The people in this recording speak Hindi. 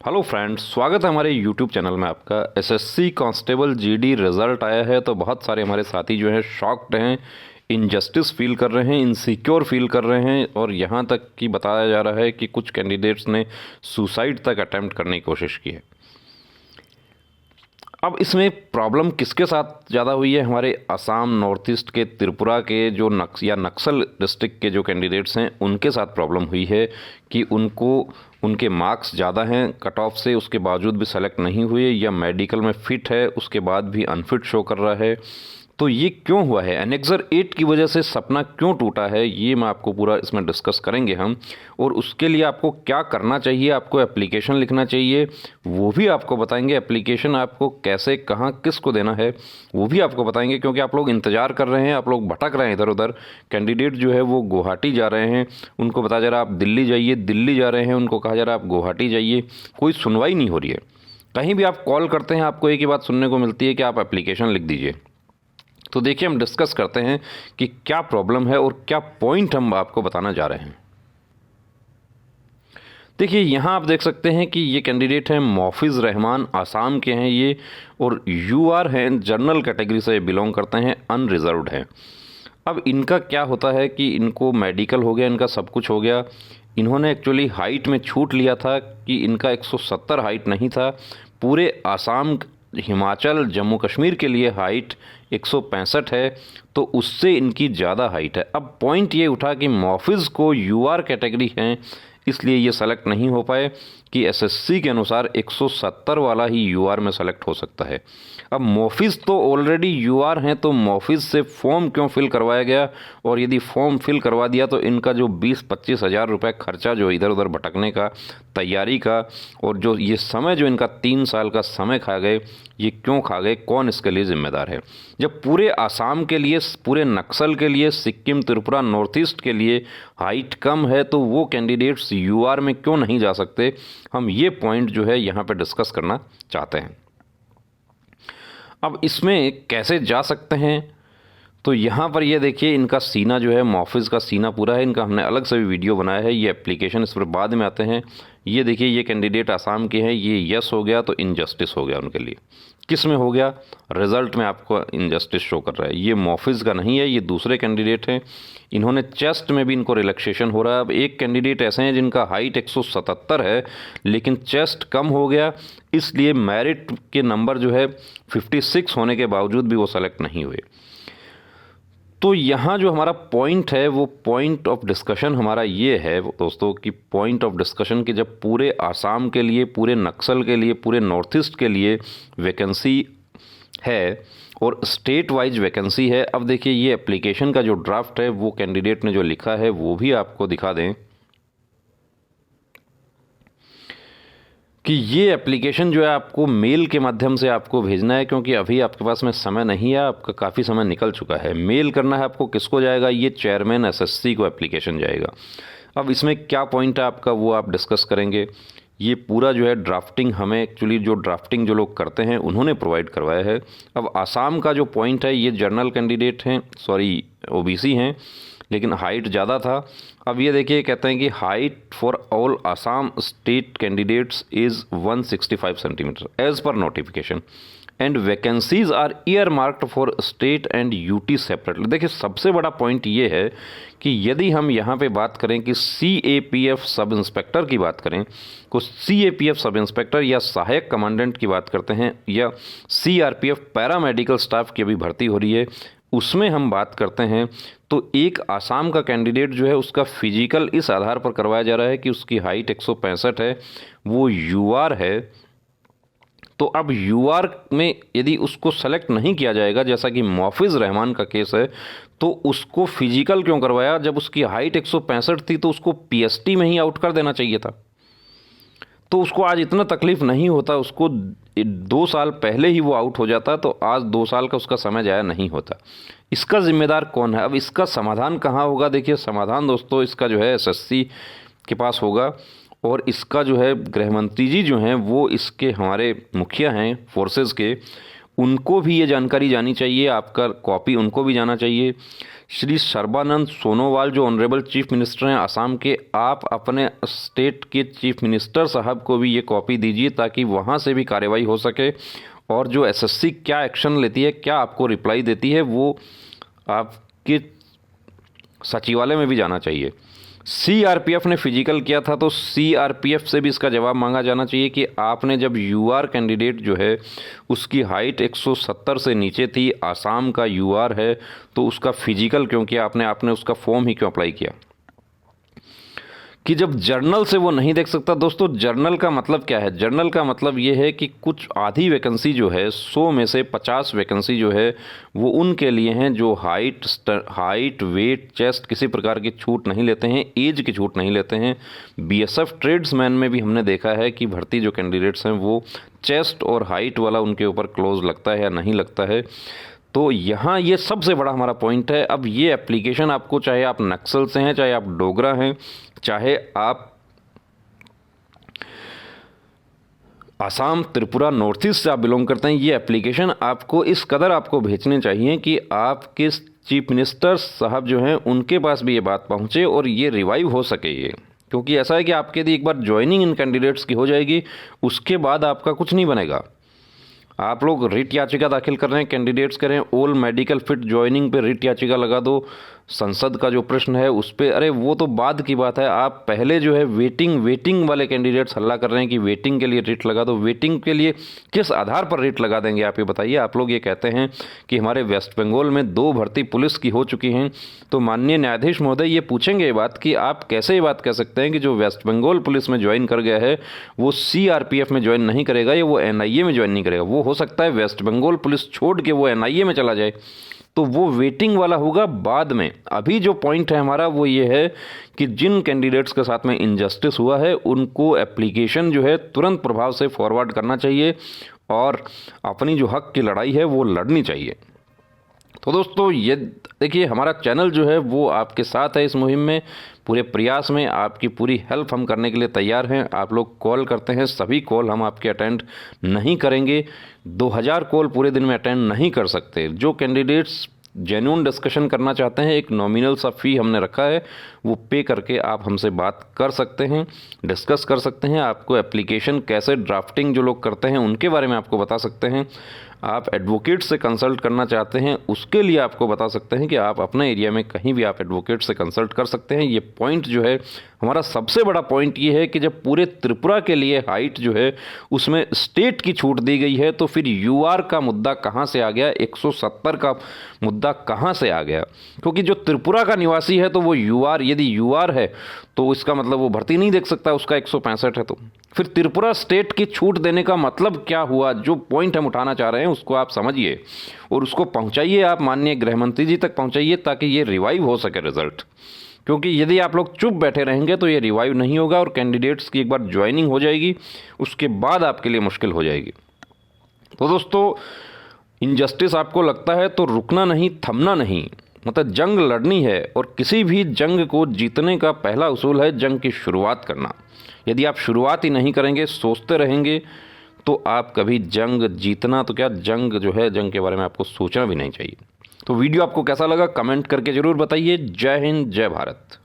हेलो फ्रेंड्स, स्वागत है हमारे यूट्यूब चैनल में आपका। एसएससी कांस्टेबल जीडी रिज़ल्ट आया है तो बहुत सारे हमारे साथी जो हैं शॉक्ड हैं, इनजस्टिस फील कर रहे हैं, इनसिक्योर फील कर रहे हैं और यहाँ तक कि बताया जा रहा है कि कुछ कैंडिडेट्स ने सुसाइड तक अटेम्प्ट करने की कोशिश की है। अब इसमें प्रॉब्लम किसके साथ ज़्यादा हुई है? हमारे असम, नॉर्थ ईस्ट के, त्रिपुरा के जो नक्सल डिस्ट्रिक्ट के जो कैंडिडेट्स हैं उनके साथ प्रॉब्लम हुई है कि उनके मार्क्स ज़्यादा हैं कट ऑफ से, उसके बावजूद भी सेलेक्ट नहीं हुए, या मेडिकल में फ़िट है उसके बाद भी अनफिट शो कर रहा है। तो ये क्यों हुआ है? एनेक्सर 8 की वजह से सपना क्यों टूटा है, ये मैं आपको पूरा इसमें डिस्कस करेंगे हम। और उसके लिए आपको क्या करना चाहिए, आपको एप्लीकेशन लिखना चाहिए, वो भी आपको बताएंगे। एप्लीकेशन आपको कैसे, कहाँ, किसको देना है वो भी आपको बताएंगे, क्योंकि आप लोग इंतज़ार कर रहे हैं, आप लोग भटक रहे हैं इधर उधर। कैंडिडेट जो है वो गुवाहाटी जा रहे हैं, उनको बताया जा रहा है आप दिल्ली जाइए, दिल्ली जा रहे हैं उनको कहा जा रहा है आप गुवाहाटी जाइए। कोई सुनवाई नहीं हो रही है। कहीं भी आप कॉल करते हैं आपको एक ही बात सुनने को मिलती है कि आप एप्लीकेशन लिख दीजिए। तो देखिए, हम डिस्कस करते हैं कि क्या प्रॉब्लम है और क्या पॉइंट हम आपको बताना जा रहे हैं। देखिए, यहाँ आप देख सकते हैं कि ये कैंडिडेट हैं मोफिज़ रहमान, आसाम के हैं ये, और यूआर हैं, जनरल कैटेगरी से बिलोंग करते हैं, अनरिजर्व्ड हैं। अब इनका क्या होता है कि इनको मेडिकल हो गया, इनका सब कुछ हो गया। इन्होंने एक्चुअली हाइट में छूट लिया था कि इनका 170 हाइट नहीं था। पूरे आसाम, हिमाचल, जम्मू कश्मीर के लिए हाइट 165 है, तो उससे इनकी ज़्यादा हाइट है। अब पॉइंट ये उठा कि मोफिज़ को यूआर कैटेगरी हैं, इसलिए ये सेलेक्ट नहीं हो पाए कि एसएससी के अनुसार 170 वाला ही यूआर में सेलेक्ट हो सकता है। अब मोफिज़ तो ऑलरेडी यूआर हैं, तो मोफिज़ से फॉर्म क्यों फिल करवाया गया? और यदि फॉर्म फिल करवा दिया तो इनका जो 20-25 हज़ार रुपये खर्चा जो इधर उधर भटकने का, तैयारी का, और जो ये समय जो इनका 3 साल का समय खा गए, ये क्यों खा गए? कौन इसके लिए जिम्मेदार है? जब पूरे आसाम के लिए, पूरे नक्सल के लिए, सिक्किम, त्रिपुरा, नॉर्थ ईस्ट के लिए हाइट कम है, तो वो कैंडिडेट्स यूआर में क्यों नहीं जा सकते? हम ये पॉइंट जो है यहाँ पे डिस्कस करना चाहते हैं। अब इसमें कैसे जा सकते हैं? तो यहाँ पर ये देखिए, इनका सीना जो है, मोफिज़ का सीना पूरा है, इनका हमने अलग से भी वीडियो बनाया है, ये एप्लीकेशन इस पर बाद में आते हैं। ये देखिए, ये कैंडिडेट आसाम के हैं, ये यस हो गया तो इनजस्टिस हो गया उनके लिए। किस में हो गया? रिज़ल्ट में आपको इनजस्टिस शो कर रहा है। ये मोफिज़ का नहीं है, ये दूसरे कैंडिडेट हैं। इन्होंने चेस्ट में भी इनको रिलैक्सेशन हो रहा है। अब एक कैंडिडेट ऐसे हैं जिनका हाइट 177 है लेकिन चेस्ट कम हो गया, इसलिए मेरिट के नंबर जो है 56 होने के बावजूद भी वो सेलेक्ट नहीं हुए। तो यहाँ जो हमारा पॉइंट है, वो पॉइंट ऑफ डिस्कशन हमारा ये है दोस्तों कि पॉइंट ऑफ डिस्कशन कि जब पूरे आसाम के लिए, पूरे नक्सल के लिए, पूरे नॉर्थ ईस्ट के लिए वैकेंसी है और स्टेट वाइज वैकेंसी है। अब देखिए, ये एप्लीकेशन का जो ड्राफ्ट है वो कैंडिडेट ने जो लिखा है वो भी आपको दिखा दें कि ये एप्लीकेशन जो है आपको मेल के माध्यम से आपको भेजना है, क्योंकि अभी आपके पास में समय नहीं है, आपका काफ़ी समय निकल चुका है। मेल करना है आपको। किसको जाएगा? ये चेयरमैन एसएससी को एप्लीकेशन जाएगा। अब इसमें क्या पॉइंट है आपका, वो आप डिस्कस करेंगे। ये पूरा जो है ड्राफ्टिंग हमें एक्चुअली जो ड्राफ्टिंग जो लोग करते हैं उन्होंने प्रोवाइड करवाया है। अब आसाम का जो पॉइंट है, ये जनरल कैंडिडेट हैं, सॉरी ओबीसी हैं, लेकिन हाइट ज़्यादा था। अब ये देखिए, कहते हैं कि height for all Assam state candidates is 165 centimetre as per notification and vacancies are earmarked for state and UT separately. देखिए, सबसे बड़ा पॉइंट ये है कि यदि हम यहाँ पे बात करें कि सीएपीएफ सब इंस्पेक्टर की बात करें, को सीएपीएफ सब इंस्पेक्टर या सहायक कमांडेंट की बात करते हैं, या सीआरपीएफ पैरामेडिकल स्टाफ की अभी भर्ती हो रही है, उसमें हम बात करते हैं, तो एक आसाम का कैंडिडेट जो है उसका फिजिकल इस आधार पर करवाया जा रहा है कि उसकी हाइट 165 है, वो यूआर है। तो अब यूआर में यदि उसको सेलेक्ट नहीं किया जाएगा, जैसा कि मोफिज़ रहमान का केस है, तो उसको फिजिकल क्यों करवाया? जब उसकी हाइट 165 थी तो उसको पीएसटी में ही आउट कर देना चाहिए था, तो उसको आज इतना तकलीफ नहीं होता। उसको 2 साल पहले ही वो आउट हो जाता, तो आज 2 साल का उसका समय जाया नहीं होता। इसका जिम्मेदार कौन है? अब इसका समाधान कहाँ होगा? देखिए, समाधान दोस्तों इसका जो है एसएससी के पास होगा, और इसका जो है गृह मंत्री जी जो हैं वो इसके हमारे मुखिया हैं फोर्सेस के, उनको भी ये जानकारी जानी चाहिए, आपका कॉपी उनको भी जाना चाहिए। श्री सर्बानंद सोनोवाल जो ऑनरेबल चीफ मिनिस्टर हैं आसाम के, आप अपने स्टेट के चीफ मिनिस्टर साहब को भी ये कॉपी दीजिए ताकि वहाँ से भी कार्रवाई हो सके, और जो एसएससी क्या एक्शन लेती है, क्या आपको रिप्लाई देती है, वो आपके सचिवालय में भी जाना चाहिए। सीआरपीएफ ने फिजिकल किया था तो सीआरपीएफ से भी इसका जवाब मांगा जाना चाहिए कि आपने जब यूआर कैंडिडेट जो है उसकी हाइट 170 से नीचे थी, आसाम का यूआर है, तो उसका फिजिकल क्यों किया आपने उसका फॉर्म ही क्यों अप्लाई किया। कि जब जर्नल से वो नहीं देख सकता, दोस्तों जर्नल का मतलब क्या है, जर्नल का मतलब ये है कि कुछ आधी वैकेंसी जो है 100 में से 50 वैकेंसी जो है वो उनके लिए हैं जो हाइट वेट चेस्ट किसी प्रकार की छूट नहीं लेते हैं, एज की छूट नहीं लेते हैं। बीएसएफ ट्रेड्समैन में भी हमने देखा है कि भर्ती जो कैंडिडेट्स हैं वो चेस्ट और हाइट वाला उनके ऊपर क्लोज लगता है या नहीं लगता है। तो यहाँ ये सबसे बड़ा हमारा पॉइंट है। अब ये एप्लीकेशन आपको, चाहे आप नक्सल से हैं, चाहे आप डोगरा हैं, चाहे आप आसाम त्रिपुरा नॉर्थ ईस्ट से आप बिलोंग करते हैं, ये एप्लीकेशन आपको इस कदर आपको भेजने चाहिए कि आपके चीफ मिनिस्टर साहब जो हैं उनके पास भी ये बात पहुँचे और ये रिवाइव हो सके ये। क्योंकि ऐसा है कि आपके यदि एक बार ज्वाइनिंग इन कैंडिडेट्स की हो जाएगी, उसके बाद आपका कुछ नहीं बनेगा। आप लोग रिट याचिका दाखिल कर रहे हैं, कैंडिडेट्स करें ऑल मेडिकल फिट ज्वाइनिंग पे रिट याचिका लगा दो, संसद का जो प्रश्न है उस पर, अरे वो तो बाद की बात है। आप पहले जो है वेटिंग वाले कैंडिडेट्स हल्ला कर रहे हैं कि वेटिंग के लिए रिट लगा दो। वेटिंग के लिए किस आधार पर रिट लगा देंगे आप ये बताइए। आप लोग ये कहते हैं कि हमारे वेस्ट बंगाल में 2 भर्ती पुलिस की हो चुकी हैं, तो माननीय न्यायाधीश महोदय ये पूछेंगे ये बात कि आप कैसे ये बात कह सकते हैं कि जो वेस्ट बंगाल पुलिस में ज्वाइन कर गया है वो सीआरपीएफ में ज्वाइन नहीं करेगा या वो एनआईए में ज्वाइन नहीं करेगा। वो हो सकता है वेस्ट बंगाल पुलिस छोड़ के वो एनआईए में चला जाए, तो वो वेटिंग वाला होगा बाद में। अभी जो पॉइंट है हमारा वो ये है कि जिन कैंडिडेट्स के साथ में इनजस्टिस हुआ है उनको एप्लीकेशन जो है तुरंत प्रभाव से फॉरवर्ड करना चाहिए और अपनी जो हक की लड़ाई है वो लड़नी चाहिए। तो दोस्तों ये देखिए, हमारा चैनल जो है वो आपके साथ है इस मुहिम में, पूरे प्रयास में आपकी पूरी हेल्प हम करने के लिए तैयार हैं। आप लोग कॉल करते हैं, सभी कॉल हम आपके अटेंड नहीं करेंगे। 2000 कॉल पूरे दिन में अटेंड नहीं कर सकते। जो कैंडिडेट्स जेन्युइन डिस्कशन करना चाहते हैं, एक नॉमिनल सा फी हमने रखा है, वो पे करके आप हमसे बात कर सकते हैं, डिस्कस कर सकते हैं। आपको एप्लीकेशन कैसे ड्राफ्टिंग जो लोग करते हैं उनके बारे में आपको बता सकते हैं। आप एडवोकेट से कंसल्ट करना चाहते हैं उसके लिए आपको बता सकते हैं कि आप अपने एरिया में कहीं भी आप एडवोकेट से कंसल्ट कर सकते हैं। ये पॉइंट जो है हमारा सबसे बड़ा पॉइंट ये है कि जब पूरे त्रिपुरा के लिए हाइट जो है उसमें स्टेट की छूट दी गई है, तो फिर यूआर का मुद्दा कहाँ से आ गया, 170 का मुद्दा कहाँ से आ गया। क्योंकि जो त्रिपुरा का निवासी है तो वो यूआर, यदि यूआर है तो इसका मतलब वो भर्ती नहीं देख सकता, उसका 165 है। तो फिर त्रिपुरा स्टेट की छूट देने का मतलब क्या हुआ। जो पॉइंट हम उठाना चाह रहे हैं उसको आप समझिए और उसको पहुंचाइए, आप माननीय गृह मंत्री जी तक पहुंचाइए ताकि ये रिवाइव हो सके रिजल्ट। क्योंकि यदि आप लोग चुप बैठे रहेंगे तो ये रिवाइव नहीं होगा और कैंडिडेट्स की एक बार ज्वाइनिंग हो जाएगी उसके बाद आपके लिए मुश्किल हो जाएगी। तो दोस्तों, इनजस्टिस आपको लगता है तो रुकना नहीं, थमना नहीं, मतलब जंग लड़नी है। और किसी भी जंग को जीतने का पहला उसूल है जंग की शुरुआत करना। यदि आप शुरुआत ही नहीं करेंगे, सोचते रहेंगे, तो आप कभी जंग जीतना तो क्या, जंग जो है जंग के बारे में आपको सोचना भी नहीं चाहिए। तो वीडियो आपको कैसा लगा कमेंट करके ज़रूर बताइए। जय हिंद, जय भारत।